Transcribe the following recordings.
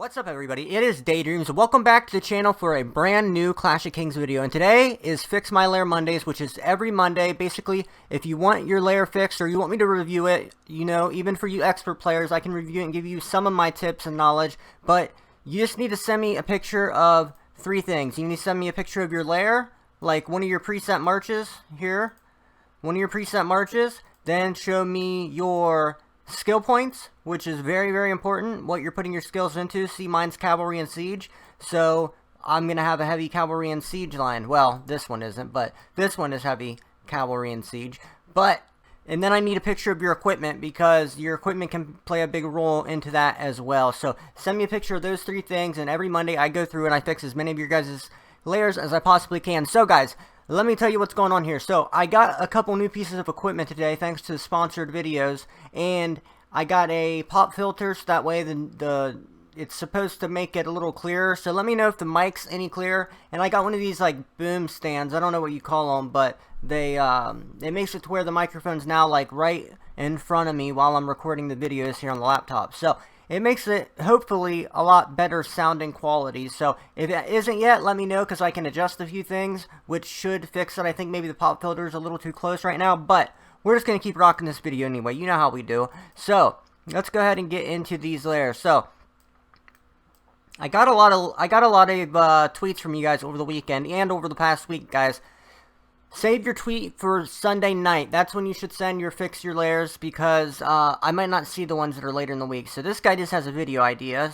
What's up, everybody? It is Daydreamz. Welcome back to the channel for a brand new Clash of Kings video. And today is Fix My Lair Mondays, which is every Monday. Basically, if you want your lair fixed or you want me to review it, you know, even for you expert players, I can review it and give you some of my tips and knowledge. But you just need to send me a picture of three things. You need to send me a picture of your lair, like one of your preset marches here. One of your preset marches. Then show me your skill points, which is very, very important, what you're putting your skills into. See, mine's cavalry and siege, so I'm going to have a heavy cavalry and siege line. Well, this one isn't, but this one is heavy cavalry and siege. And then I need a picture of your equipment, because your equipment can play a big role into that as well. So send me a picture of those three things, and every Monday I go through and I fix as many of your guys' lairs as I possibly can. So guys, let me tell you what's going on here. So I got a couple new pieces of equipment today thanks to the sponsored videos, and I got a pop filter so that way it's supposed to make it a little clearer. So let me know if the mic's any clearer. And I got one of these like boom stands. I don't know what you call them, but they it makes it to where the microphone's now like right in front of me while I'm recording the videos here on the laptop. So it makes it hopefully a lot better sounding quality. So if it isn't yet, let me know, because I can adjust a few things, which should fix it. I think maybe the pop filter is a little too close right now, but we're just going to keep rocking this video anyway. You know how we do. So let's go ahead and get into these layers. So I got a lot of tweets from you guys over the weekend and over the past week, guys. Save your tweet for Sunday night. That's when you should send your fix your lairs, because I might not see the ones that are later in the week. So this guy just has a video idea.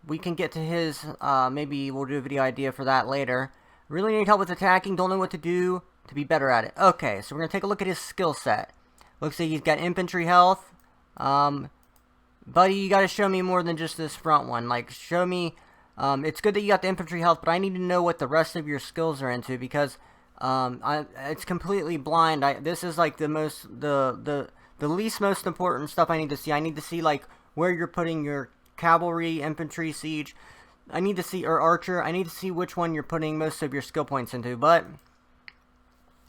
We can get to his, maybe we'll do a video idea for that later. Really need help with attacking, don't know what to do to be better at it. Okay, so we're going to take a look at his skill set. Looks like he's got infantry health. Buddy, you got to show me more than just this front one. Like, show me, it's good that you got the infantry health, but I need to know what the rest of your skills are into, because it's completely blind. This is like the least most important stuff I need to see. I need to see like where you're putting your cavalry, infantry, siege. I need to see, or archer. I need to see which one you're putting most of your skill points into. But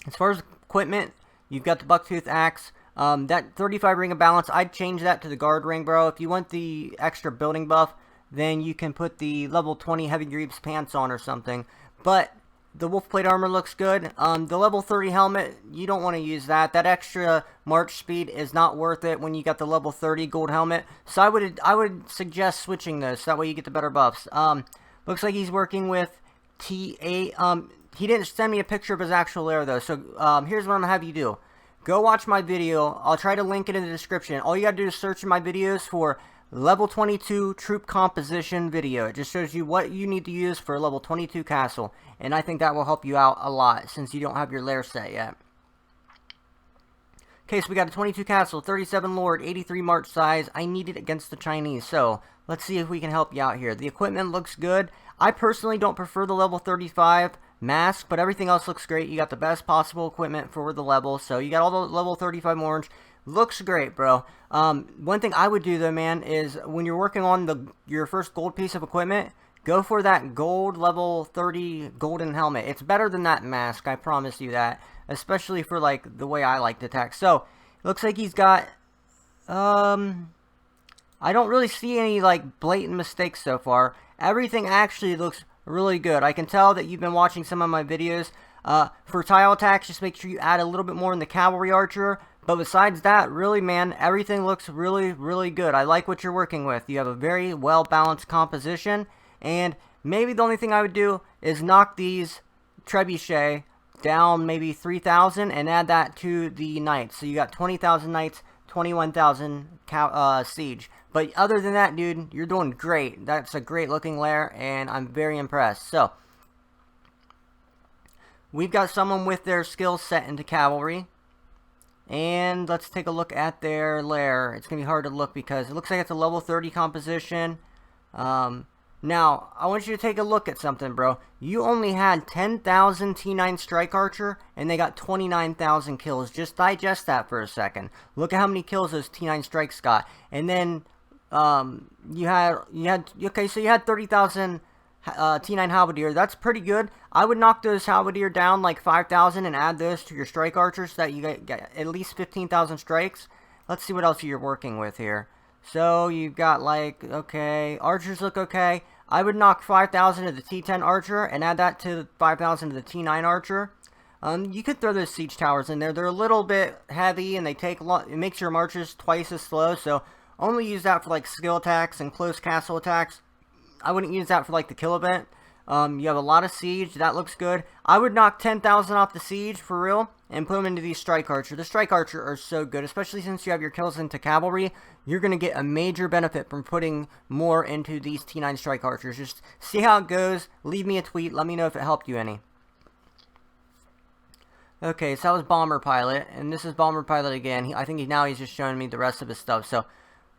as far as equipment, you've got the bucktooth axe. That 35 ring of balance, I'd change that to the guard ring, bro. If you want the extra building buff, then you can put the level 20 heavy greaves pants on or something. But the wolf plate armor looks good. The level 30 helmet, you don't want to use that. That extra march speed is not worth it when you got the level 30 gold helmet. So I would suggest switching those. So that way you get the better buffs. Looks like he's working with T8. He didn't send me a picture of his actual lair though. So here's what I'm gonna have you do. Go watch my video. I'll try to link it in the description. All you gotta do is search in my videos for level 22 troop composition video. It just shows you what you need to use for a level 22 castle, and I think that will help you out a lot since you don't have your lair set yet. Okay, so we got a 22 castle, 37 lord, 83 march size. I need it against the Chinese, so let's see if we can help you out here. The equipment looks good. I personally don't prefer the level 35 mask, but everything else looks great. You got the best possible equipment for the level, so you got all the level 35 orange. Looks great, bro. One thing I would do though, man, is when you're working on your first gold piece of equipment, go for that gold level 30 golden helmet. It's better than that mask, I promise you that. Especially for like the way I like to attack. So, looks like he's got I don't really see any like blatant mistakes so far. Everything actually looks really good. I can tell that you've been watching some of my videos. For tile attacks, just make sure you add a little bit more in the cavalry archer. But besides that, really, man, everything looks really, really good. I like what you're working with. You have a very well-balanced composition. And maybe the only thing I would do is knock these trebuchet down maybe 3,000 and add that to the knights. So you got 20,000 knights, 21,000 siege. But other than that, dude, you're doing great. That's a great looking lair, and I'm very impressed. So we've got someone with their skills set into cavalry. And let's take a look at their lair. It's going to be hard to look because it looks like it's a level 30 composition. Now, I want you to take a look at something, bro. You only had 10,000 T9 Strike Archer, and they got 29,000 kills. Just digest that for a second. Look at how many kills those T9 Strikes got. And then, you had 30,000 T9 Halberdier. That's pretty good. I would knock those Halberdier down like 5,000 and add those to your Strike Archers so that you get at least 15,000 strikes. Let's see what else you're working with here. So you've got like, okay, archers look okay. I would knock 5,000 of the T10 archer and add that to 5,000 of the T9 archer. You could throw those siege towers in there. They're a little bit heavy and they take a lot. It makes your marches twice as slow. So only use that for like skill attacks and close castle attacks. I wouldn't use that for like the kill event. You have a lot of siege. That looks good. I would knock 10,000 off the siege for real and put them into these strike archer. The strike archer are so good, especially since you have your kills into cavalry. You're going to get a major benefit from putting more into these T9 strike archers. Just see how it goes. Leave me a tweet. Let me know if it helped you any. Okay, so that was Bomber Pilot, and this is Bomber Pilot again. I think now he's just showing me the rest of his stuff. So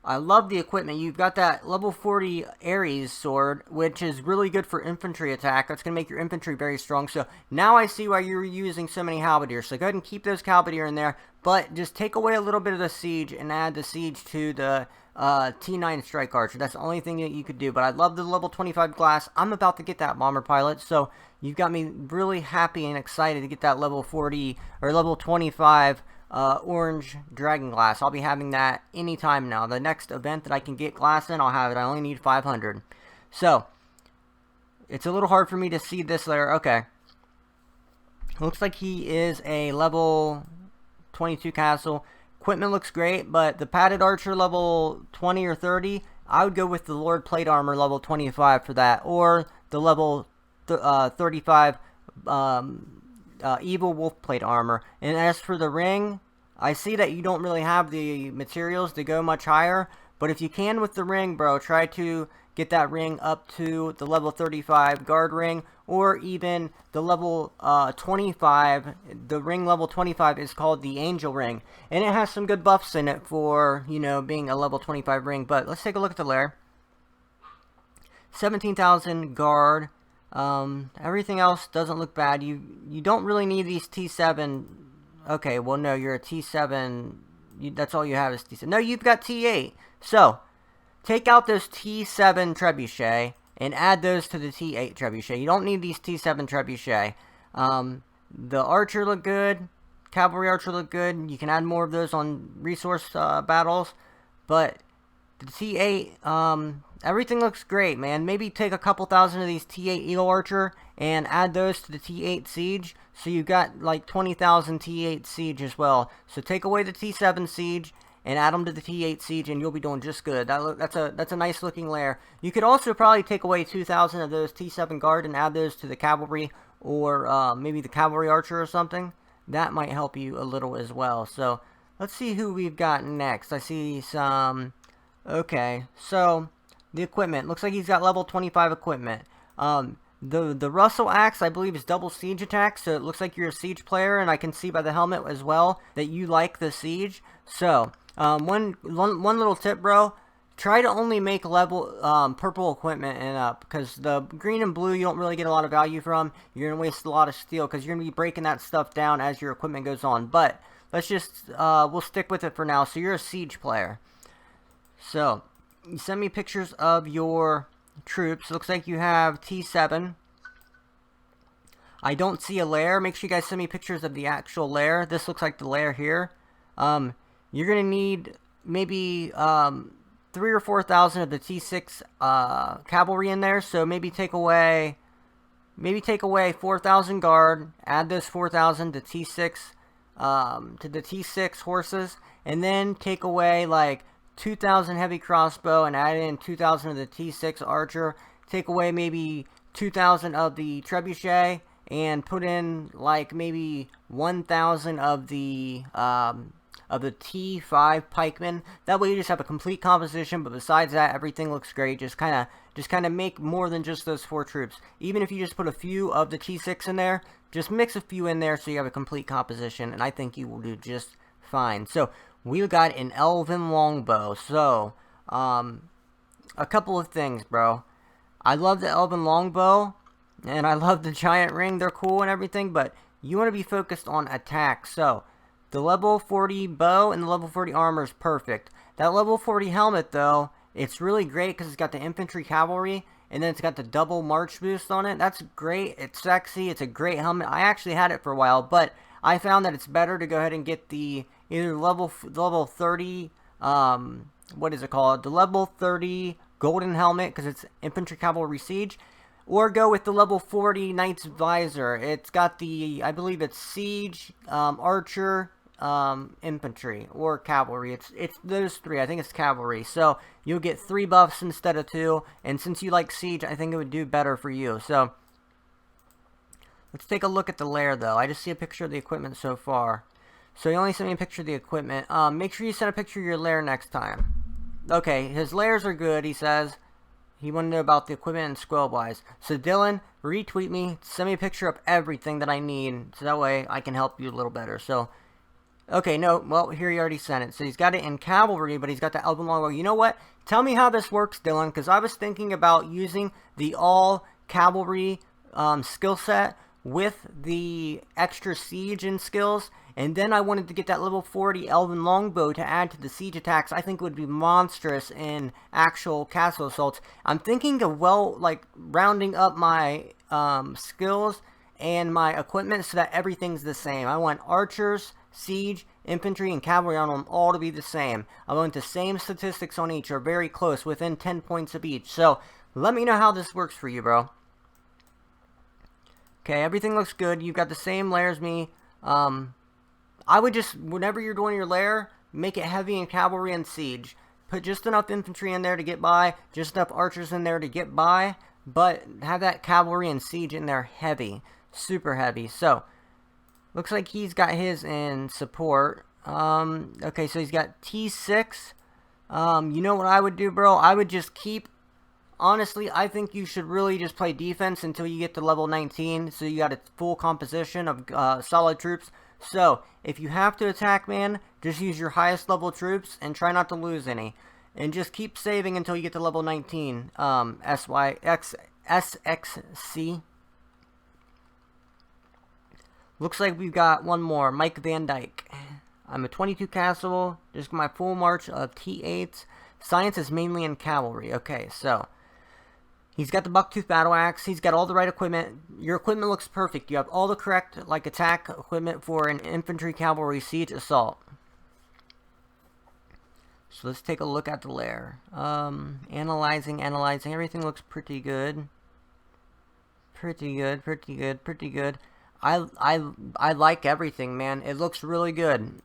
I love the equipment. You've got that level 40 Ares sword, which is really good for infantry attack. That's going to make your infantry very strong. So now I see why you're using so many halberdiers. So go ahead and keep those halberdier in there, but just take away a little bit of the siege and add the siege to the T9 strike archer. That's the only thing that you could do. But I love the level 25 glass. I'm about to get that Bomber Pilot, so you've got me really happy and excited to get that level 40 or level 25 orange dragon glass. I'll be having that anytime now. The next event that I can get glass in, I'll have it. I only need 500. So it's a little hard for me to see this layer. Okay, looks like he is a level 22 castle. Equipment looks great, but the padded archer level 20 or 30, I would go with the Lord Plate Armor level 25 for that, or the level 35 Evil Wolf Plate Armor. And as for the ring, I see that you don't really have the materials to go much higher, but if you can with the ring, bro, try to get that ring up to the level 35 guard ring, or even the level 25. The ring level 25 is called the Angel Ring, and it has some good buffs in it for, you know, being a level 25 ring. But let's take a look at the lair. 17,000 guard. Everything else doesn't look bad. You don't really need these T7. Okay, well, no, you're a T7. That's all you have is T7. No, you've got T8. So take out those T7 trebuchet and add those to the T8 trebuchet. You don't need these T7 trebuchet. The archer look good. Cavalry archer look good. You can add more of those on resource battles. But the T8, everything looks great, man. Maybe take a couple thousand of these T8 Eagle Archer and add those to the T8 Siege. So you've got like 20,000 T8 Siege as well. So take away the T7 Siege and add them to the T8 Siege, and you'll be doing just good. That's a nice looking lair. You could also probably take away 2,000 of those T7 Guard and add those to the Cavalry, or maybe the Cavalry Archer or something. That might help you a little as well. So let's see who we've got next. I see some... Okay, so the equipment. Looks like he's got level 25 equipment. The Russell Axe, I believe, is double siege attack, so it looks like you're a siege player, and I can see by the helmet as well that you like the siege. So, one little tip, bro. Try to only make level purple equipment and up, because the green and blue you don't really get a lot of value from. You're going to waste a lot of steel, because you're going to be breaking that stuff down as your equipment goes on. But let's just, we'll stick with it for now. So you're a siege player. So, you send me pictures of your troops. Looks like you have T7. I don't see a lair. Make sure you guys send me pictures of the actual lair. This looks like the lair here. You're going to need maybe 3,000 or 4,000 of the T6 cavalry in there. So maybe take away 4,000 guard. Add those 4,000 to T6 to the T6 horses, and then take away like 2,000 heavy crossbow and add in 2,000 of the T6 archer. Take away maybe 2,000 of the trebuchet and put in like maybe 1,000 of the T5 pikemen. That way you just have a complete composition, but besides that, everything looks great. Just kind of make more than just those 4 troops. Even if you just put a few of the T6 in there, just mix a few in there so you have a complete composition, and I think you will do just fine. So we got an elven longbow. So a couple of things, bro. I love the elven longbow, and I love the giant ring. They're cool and everything, but you want to be focused on attack. So the level 40 bow and the level 40 armor is perfect. That level 40 helmet, though, it's really great because it's got the infantry cavalry, and then it's got the double march boost on it. That's great. It's sexy. It's a great helmet. I actually had it for a while, but I found that it's better to go ahead and get the either level 30 what is it called? The level 30 golden helmet, because it's infantry cavalry siege. Or go with the level 40 knight's visor. It's got the, I believe it's siege, archer, infantry, or cavalry. It's those three. I think it's cavalry. So you'll get 3 buffs instead of 2. And since you like siege, I think it would do better for you. So let's take a look at the lair, though. I just see a picture of the equipment so far. So he only sent me a picture of the equipment. Make sure you send a picture of your lair next time. Okay, his lairs are good, he says. He wanted to know about the equipment and squad-wise. So Dylan, retweet me. Send me a picture of everything that I need. So that way I can help you a little better. So, okay, no, well, here he already sent it. So he's got it in cavalry, but he's got the elven longbow. You know what? Tell me how this works, Dylan, because I was thinking about using the all-cavalry skill set with the extra siege and skills, and then I wanted to get that level 40 elven longbow to add to the siege attacks. I think would be monstrous in actual castle assaults. I'm thinking of, well, like, rounding up my skills and my equipment so that everything's the same. I want archers, siege, infantry, and cavalry on them all to be the same. I want the same statistics on each, or very close, within 10 points of each. So let me know how this works for you, bro. Okay, everything looks good. You've got the same lair as me. I would just, whenever you're doing your lair, make it heavy in cavalry and siege. Put just enough infantry in there to get by, just enough archers in there to get by, but have that cavalry and siege in there heavy. Super heavy. So, looks like he's got his in support. Okay, so he's got T6. You know what I would do, bro? I would just keep... Honestly, I think you should really just play defense until you get to level 19, so you got a full composition of solid troops. So, if you have to attack, man, just use your highest level troops and try not to lose any. And just keep saving until you get to level 19, SXC. Looks like we've got one more, Mike Van Dyke. I'm a 22 castle, just my full march of T8s. Science is mainly in cavalry. Okay, so... he's got the bucktooth battle axe. He's got all the right equipment. Your equipment looks perfect. You have all the correct, like, attack equipment for an infantry cavalry siege assault. So let's take a look at the lair. Analyzing. Everything looks pretty good. Pretty good. I like everything, man. It looks really good.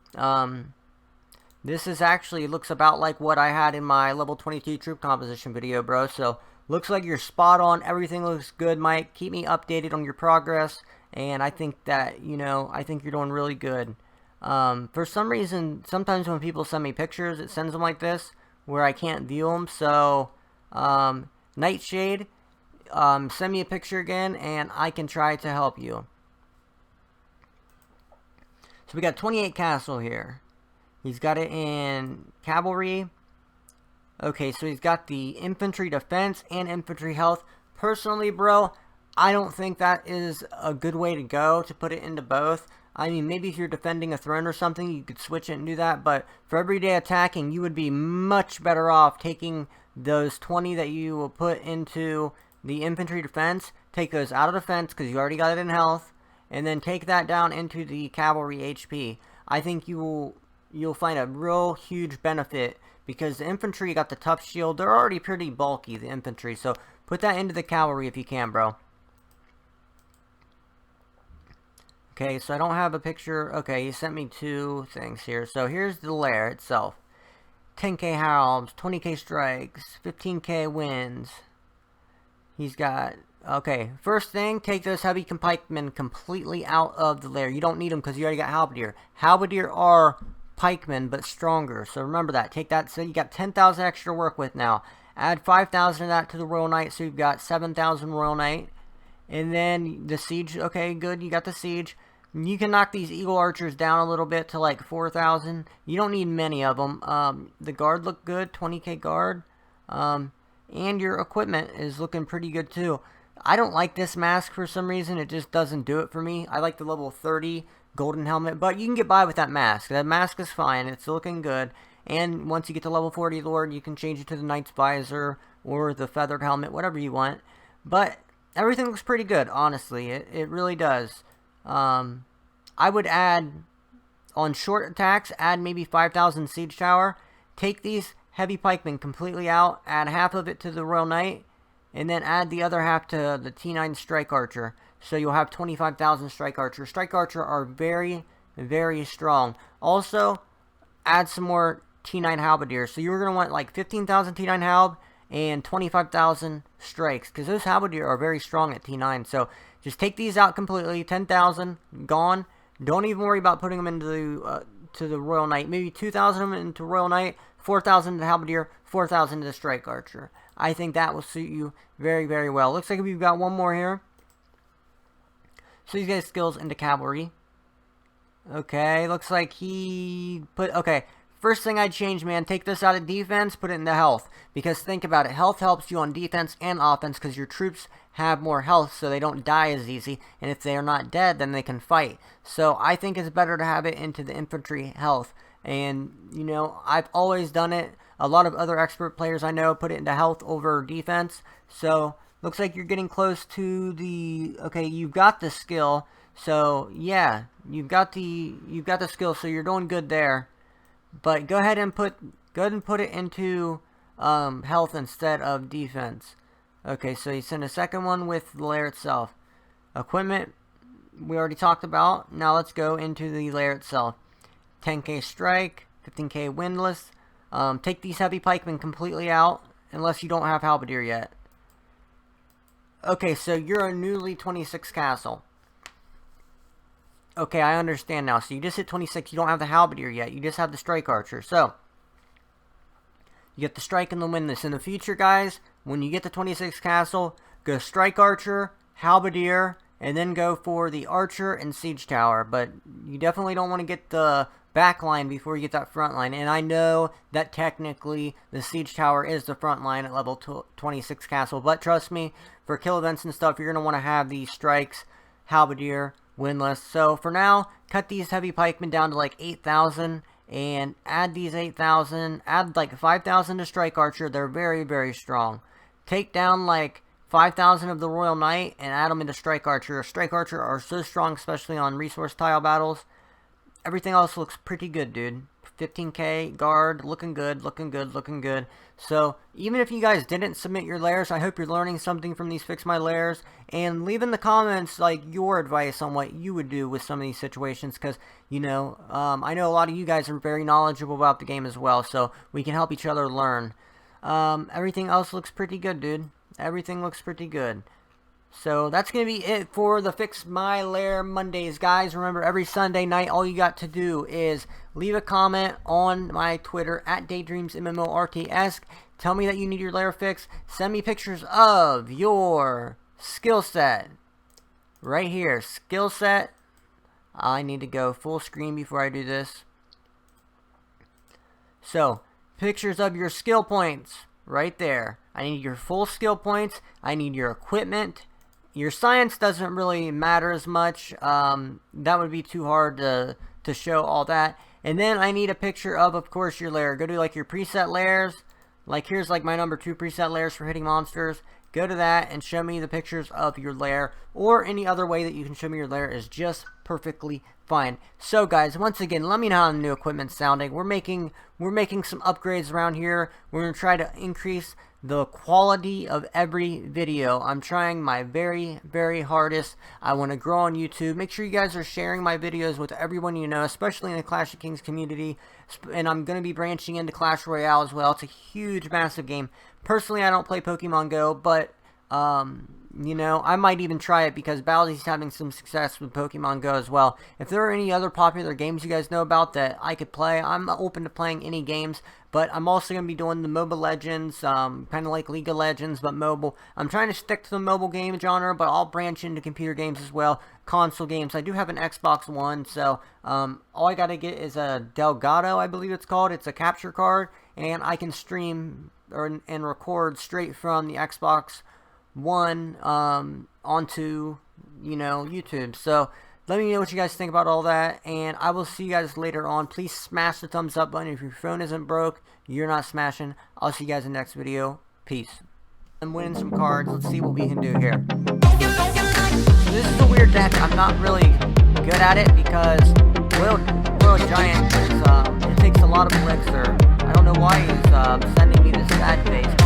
This is actually, looks about like what I had in my level 22 troop composition video, bro. So... looks like you're spot on. Everything looks good, Mike. Keep me updated on your progress. And I think that, you know, I think you're doing really good. For some reason, sometimes when people send me pictures, it sends them like this, where I can't view them. So, Nightshade, send me a picture again, and I can try to help you. So we got 28 castle here. He's got it in cavalry. Okay, so he's got the infantry defense and infantry health. Personally, bro, I don't think that is a good way to go, to put it into both. I mean, maybe if you're defending a throne or something, you could switch it and do that. But for everyday attacking, you would be much better off taking those 20 that you will put into the infantry defense. Take those out of defense because you already got it in health. And then take that down into the cavalry HP. I think you'll find a real huge benefit. Because the infantry got the tough shield. They're already pretty bulky, the infantry. So, put that into the cavalry if you can, bro. Okay, so I don't have a picture. Okay, he sent me 2 things here. So, here's the lair itself. 10k howls, 20k strikes, 15k wins. He's got... okay, first thing, take those heavy pikemen completely out of the lair. You don't need them because you already got halberdier. Halberdier are... pikemen, but stronger. So remember that. Take that. So you got 10,000 extra to work with now. Add 5,000 of that to the Royal Knight. So you've got 7,000 Royal Knight. And then the siege. Okay, good. You got the siege. You can knock these eagle archers down a little bit to like 4,000. You don't need many of them. The guard look good. 20k guard. And your equipment is looking pretty good too. I don't like this mask for some reason. It just doesn't do it for me. I like the level 30 golden helmet, but you can get by with that mask. That mask is fine. It's looking good. And once you get to level 40 Lord, you can change it to the knight's visor or the feathered helmet, whatever you want. But everything looks pretty good, honestly. It really does. I would add, on short attacks, add maybe 5,000 siege tower. Take these heavy pikeman completely out, add half of it to the Royal Knight, and then add the other half to the T9 Strike Archer. So you'll have 25,000 Strike Archer. Strike Archer are very, very strong. Also, add some more T9 Halberdiers. So you're going to want like 15,000 T9 Halb and 25,000 strikes, because those Halberdier are very strong at T9. So just take these out completely. 10,000 gone. Don't even worry about putting them into to the Royal Knight. Maybe 2,000 into Royal Knight, 4,000 to Halberdier, 4,000 to Strike Archer. I think that will suit you very, very well. Looks like we've got one more here. So these guys' skills into Cavalry. Okay, looks like he put... Okay, first thing I'd change, man, take this out of defense, put it into health. Because think about it, health helps you on defense and offense because your troops have more health so they don't die as easy. And if they are not dead, then they can fight. So I think it's better to have it into the infantry health. And, you know, I've always done it. A lot of other expert players I know put it into health over defense. So, looks like you're getting close to the... Okay, you've got the skill. So, yeah, you've got the skill, so you're doing good there. But go ahead and put it into health instead of defense. Okay, so you send a second one with the lair itself. Equipment, we already talked about. Now let's go into the lair itself. 10k strike, 15k windlass. Take these heavy pikemen completely out, unless you don't have halberdier yet. Okay, so you're a newly 26 castle. Okay, I understand now. So you just hit 26, you don't have the halberdier yet. You just have the strike archer. So, you get the strike and the windlass. In the future, guys, when you get the 26 castle, go strike archer, halberdier, and then go for the archer and siege tower. But you definitely don't want to get the back line before you get that front line. And I know that technically the siege tower is the front line at level 26 castle. But trust me, for kill events and stuff, you're going to want to have these strikes, halberdier, windlass. So for now, cut these heavy pikemen down to like 8,000 and add these 8,000. Add like 5,000 to strike archer. They're very, very strong. Take down like 5,000 of the Royal Knight and add them into strike archer. Strike archer are so strong, especially on resource tile battles. Everything else looks pretty good, dude. 15k, guard, looking good, looking good, looking good. So, even if you guys didn't submit your lairs, I hope you're learning something from these Fix My Lairs. And leave in the comments, like, your advice on what you would do with some of these situations. Because, you know, I know a lot of you guys are very knowledgeable about the game as well. So, we can help each other learn. Everything else looks pretty good, dude. Everything looks pretty good. So that's going to be it for the Fix My Lair Mondays, guys. Remember, every Sunday night, all you got to do is leave a comment on my Twitter, at DaydreamzMMORTS. Tell me that you need your lair fixed. Send me pictures of your skill set. Right here, skill set. I need to go full screen before I do this. So, pictures of your skill points. Right there. I need your full skill points. I need your equipment. Your science doesn't really matter as much. That would be too hard to show all that. And then I need a picture of course, your lair. Go to like your preset lairs. Like here's like my number 2 preset lairs for hitting monsters. Go to that and show me the pictures of your lair. Or any other way that you can show me your lair is just perfectly fine. So guys, once again, let me know how the new equipment's sounding. We're making some upgrades around here. We're going to try to increase the quality of every video. I'm trying my very, very hardest. I want to grow on YouTube. Make sure you guys are sharing my videos with everyone you know, especially in the Clash of Kings community. And I'm going to be branching into Clash Royale as well. It's a huge, massive game. Personally, I don't play Pokemon Go, but you know, I might even try it because Bowsy's having some success with Pokemon Go as well. If there are any other popular games you guys know about that I could play, I'm open to playing any games. But I'm also going to be doing the Mobile Legends, kind of like League of Legends, but mobile. I'm trying to stick to the mobile game genre, but I'll branch into computer games as well, console games. I do have an Xbox One, so all I got to get is a Delgado, I believe it's called. It's a capture card, and I can stream and record straight from the Xbox One onto, you know, YouTube. So let me know what you guys think about all that, and I will see you guys later on. Please smash the thumbs up button. If your phone isn't broke, you're not smashing. I'll see you guys in the next video. Peace. I'm winning some cards. Let's see what we can do here. So this is a weird deck. I'm not really good at it because Royal Giant is, it takes a lot of elixir. I don't know know why he's sending me this sad face.